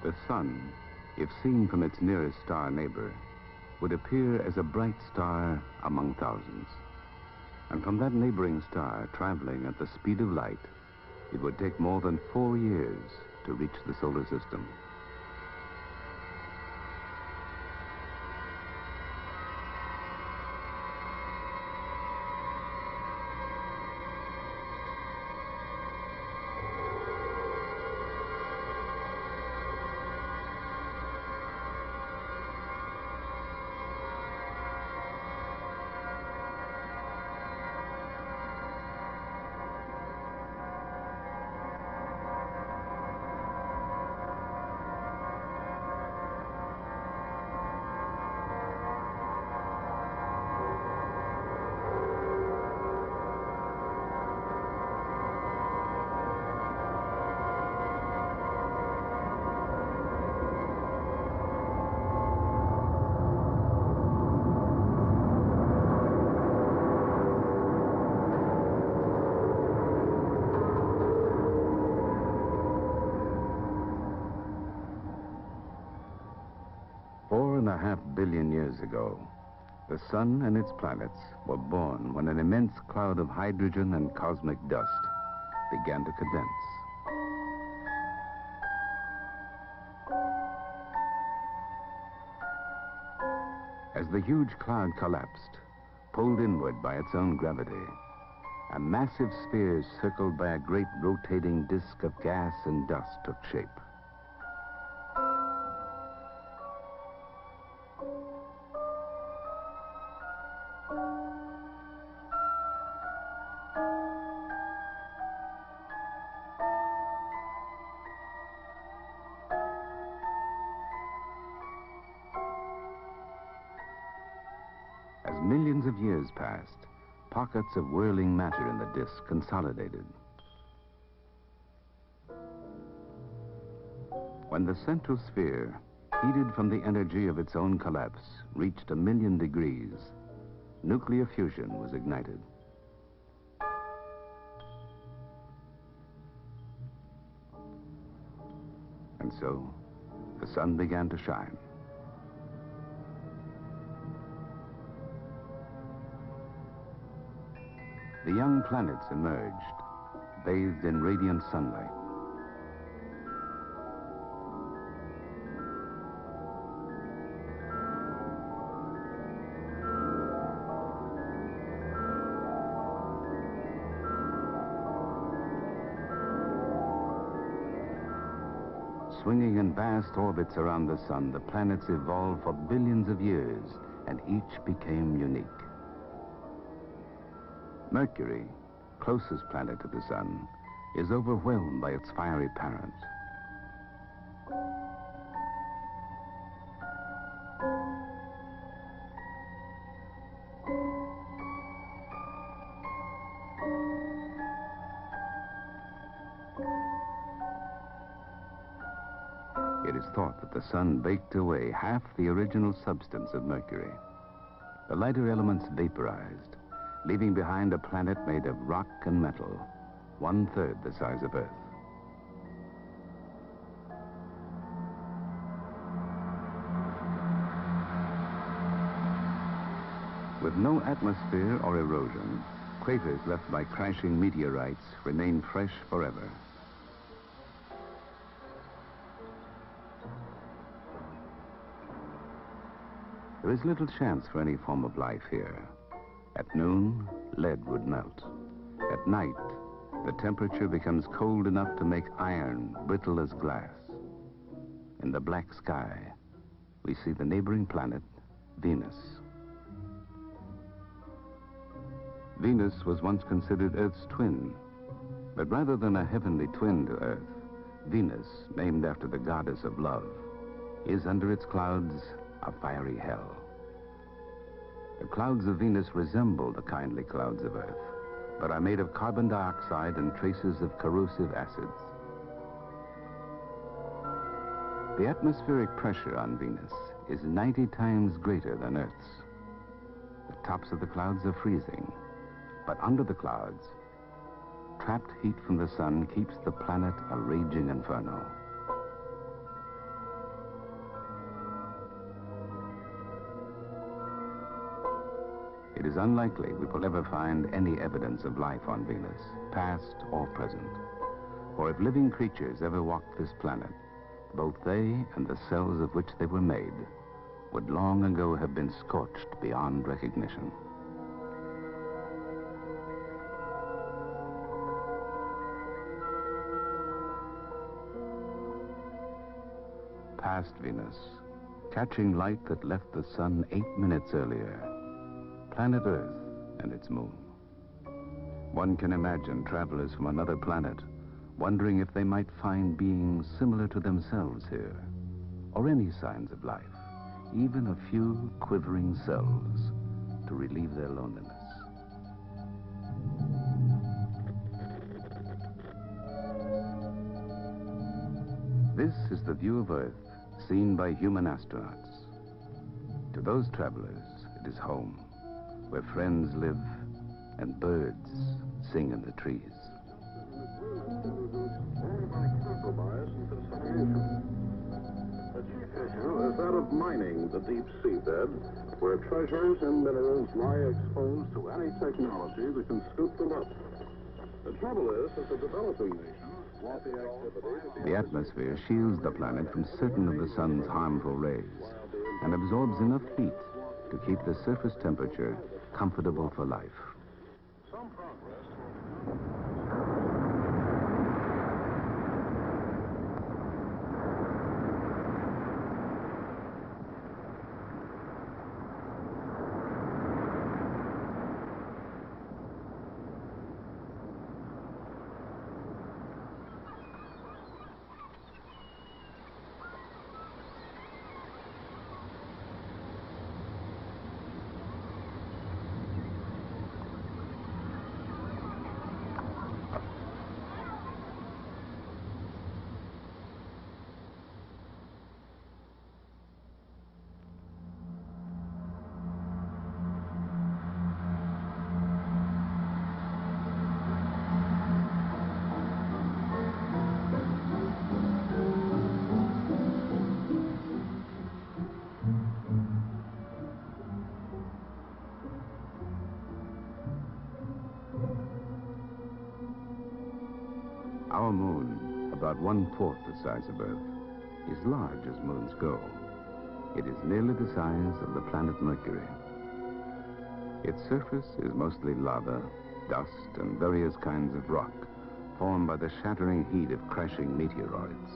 The sun, if seen from its nearest star neighbor, would appear as a bright star among thousands. And from that neighboring star, traveling at the speed of light, it would take more than 4 years to reach the solar system. Four and a half billion years ago, the sun and its planets were born when an immense cloud of hydrogen and cosmic dust began to condense. As the huge cloud collapsed, pulled inward by its own gravity, a massive sphere circled by a great rotating disk of gas and dust took shape. As millions of years passed, pockets of whirling matter in the disk consolidated. When the central sphere, heated from the energy of its own collapse, reached 1,000,000 degrees, nuclear fusion was ignited. And so, the sun began to shine. The young planets emerged, bathed in radiant sunlight. Swinging in vast orbits around the sun, the planets evolved for billions of years, and each became unique. Mercury, closest planet to the sun, is overwhelmed by its fiery parent. It is thought that the sun baked away half the original substance of Mercury. The lighter elements vaporized, leaving behind a planet made of rock and metal, 1/3 the size of Earth. With no atmosphere or erosion, craters left by crashing meteorites remain fresh forever. There is little chance for any form of life here. At noon, lead would melt. At night, the temperature becomes cold enough to make iron brittle as glass. In the black sky, we see the neighboring planet, Venus. Venus was once considered Earth's twin, but rather than a heavenly twin to Earth, Venus, named after the goddess of love, is under its clouds a fiery hell. The clouds of Venus resemble the kindly clouds of Earth, but are made of carbon dioxide and traces of corrosive acids. The atmospheric pressure on Venus is 90 times greater than Earth's. The tops of the clouds are freezing, but under the clouds, trapped heat from the sun keeps the planet a raging inferno. it is unlikely we will ever find any evidence of life on Venus, past or present. For if living creatures ever walked this planet, both they and the cells of which they were made would long ago have been scorched beyond recognition. Past Venus, catching light that left the sun 8 minutes earlier, planet Earth and its moon. One can imagine travelers from another planet wondering if they might find beings similar to themselves here, or any signs of life, even a few quivering cells to relieve their loneliness. This is the view of Earth seen by human astronauts. To those travelers, it is home, where friends live and birds sing in the trees. The chief issue is that of mining the deep seabed, where treasures and minerals lie exposed to any technology that can scoop them up. The trouble is, as a developing nation, lofty activity... The atmosphere shields the planet from certain of the sun's harmful rays and absorbs enough heat to keep the surface temperature comfortable for life. Some progress. Our moon, about 1/4 the size of Earth, is large as moons go. It is nearly the size of the planet Mercury. Its surface is mostly lava, dust, and various kinds of rock, formed by the shattering heat of crashing meteoroids.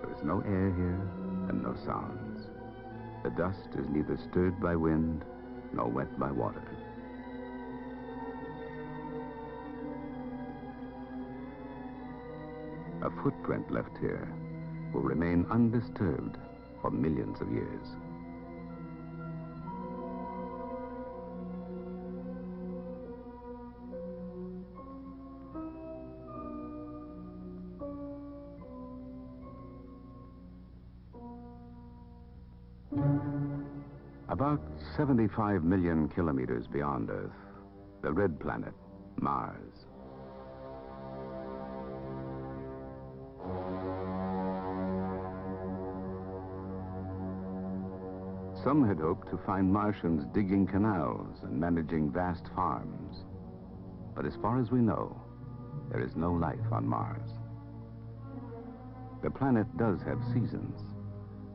There is no air here and no sounds. The dust is neither stirred by wind nor wet by water. A footprint left here will remain undisturbed for millions of years. About 75 million kilometers beyond Earth, the red planet, Mars. Some had hoped to find Martians digging canals and managing vast farms. But as far as we know, there is no life on Mars. The planet does have seasons.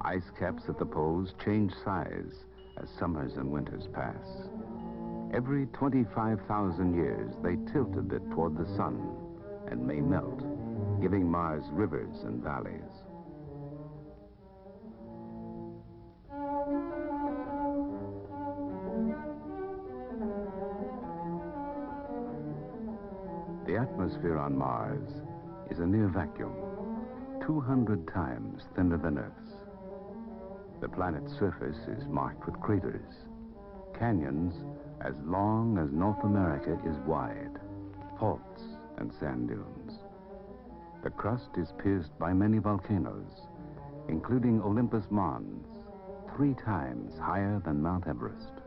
Ice caps at the poles change size as summers and winters pass. Every 25,000 years, they tilt a bit toward the sun and may melt, giving Mars rivers and valleys. The atmosphere on Mars is a near vacuum, 200 times thinner than Earth's. The planet's surface is marked with craters, canyons as long as North America is wide, faults and sand dunes. The crust is pierced by many volcanoes, including Olympus Mons, 3 times higher than Mount Everest.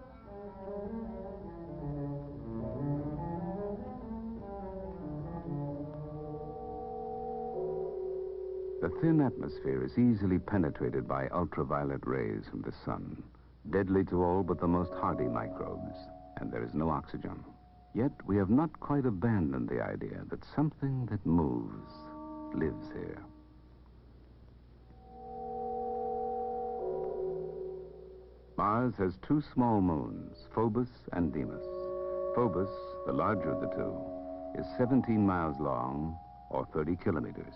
The thin atmosphere is easily penetrated by ultraviolet rays from the sun, deadly to all but the most hardy microbes, and there is no oxygen. Yet we have not quite abandoned the idea that something that moves lives here. Mars has two small moons, Phobos and Deimos. Phobos, the larger of the two, is 17 miles long, or 30 kilometers.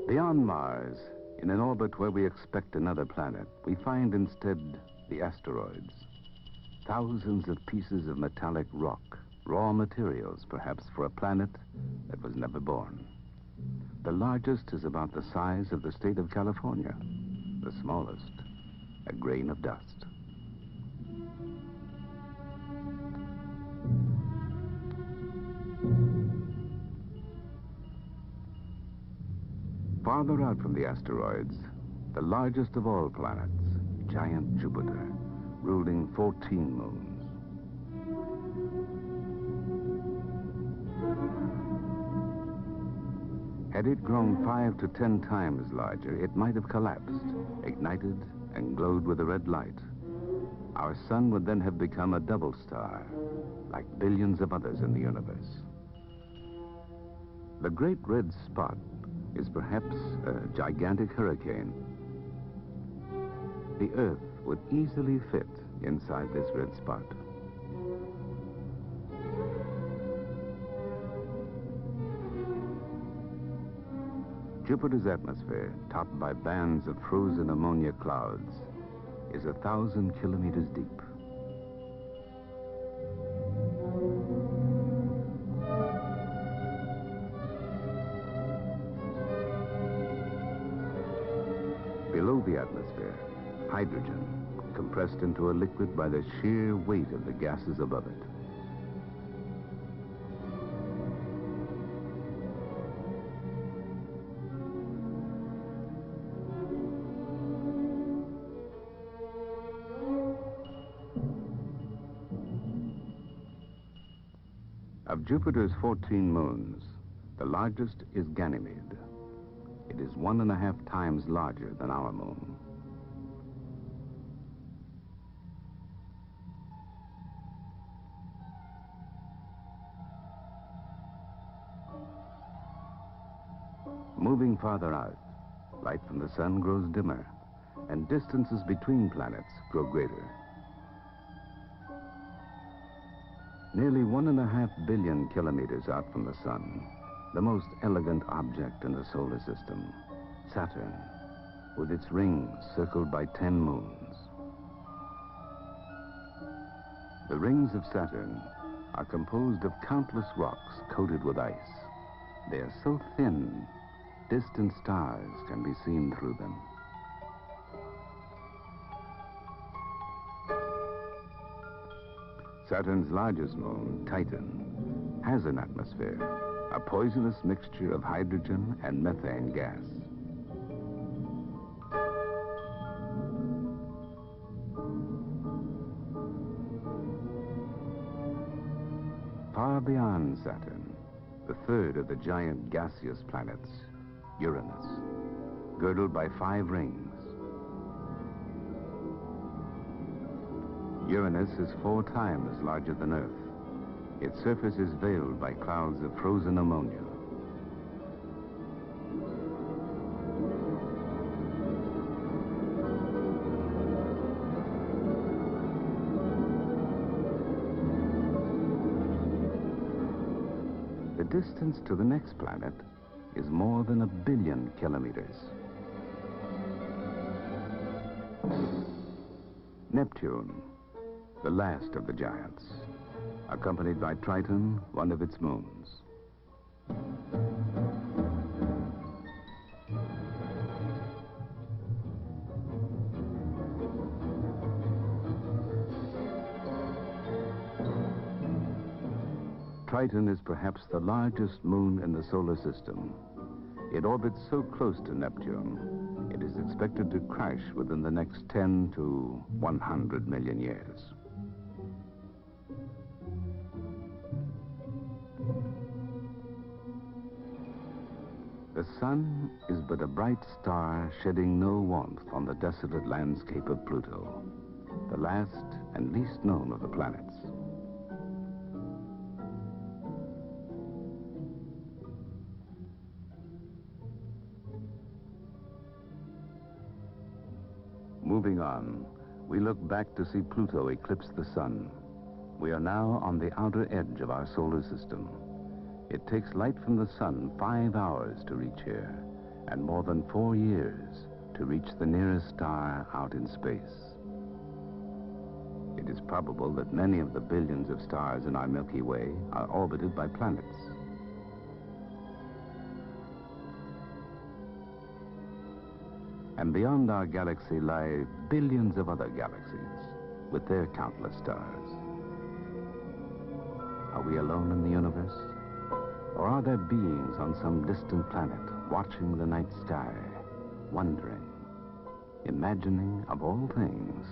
Beyond Mars, in an orbit where we expect another planet, we find instead the asteroids. Thousands of pieces of metallic rock, raw materials perhaps for a planet that was never born. The largest is about the size of the state of California. The smallest, a grain of dust. Farther out from the asteroids, the largest of all planets, giant Jupiter, ruling 14 moons. Had it grown 5 to 10 times larger, it might have collapsed, ignited, and glowed with a red light. Our sun would then have become a double star, like billions of others in the universe. The Great Red Spot is perhaps a gigantic hurricane. The Earth would easily fit inside this red spot. Jupiter's atmosphere, topped by bands of frozen ammonia clouds, is 1,000 kilometers deep. Below the atmosphere, hydrogen, compressed into a liquid by the sheer weight of the gases above it. Of Jupiter's 14 moons, the largest is Ganymede. It is 1.5 times larger than our moon. Moving farther out, light from the sun grows dimmer, and distances between planets grow greater. Nearly 1.5 billion kilometers out from the sun, the most elegant object in the solar system, Saturn, with its rings circled by 10 moons. The rings of Saturn are composed of countless rocks coated with ice. They are so thin, distant stars can be seen through them. Saturn's largest moon, Titan, has an atmosphere, a poisonous mixture of hydrogen and methane gas. Far beyond Saturn, the third of the giant gaseous planets, Uranus, girdled by 5 rings. Uranus is 4 times larger than Earth. Its surface is veiled by clouds of frozen ammonia. The distance to the next planet is more than 1 billion kilometers. Neptune, the last of the giants, accompanied by Triton, one of its moons. Triton is perhaps the largest moon in the solar system. It orbits so close to Neptune, it is expected to crash within the next 10 to 100 million years. The sun is but a bright star shedding no warmth on the desolate landscape of Pluto, the last and least known of the planets. Moving on, we look back to see Pluto eclipse the sun. We are now on the outer edge of our solar system. It takes light from the sun 5 hours to reach here, and more than 4 years to reach the nearest star out in space. It is probable that many of the billions of stars in our Milky Way are orbited by planets. And beyond our galaxy lie billions of other galaxies with their countless stars. Are we alone in the universe? Or are there beings on some distant planet watching the night sky, wondering, imagining, of all things,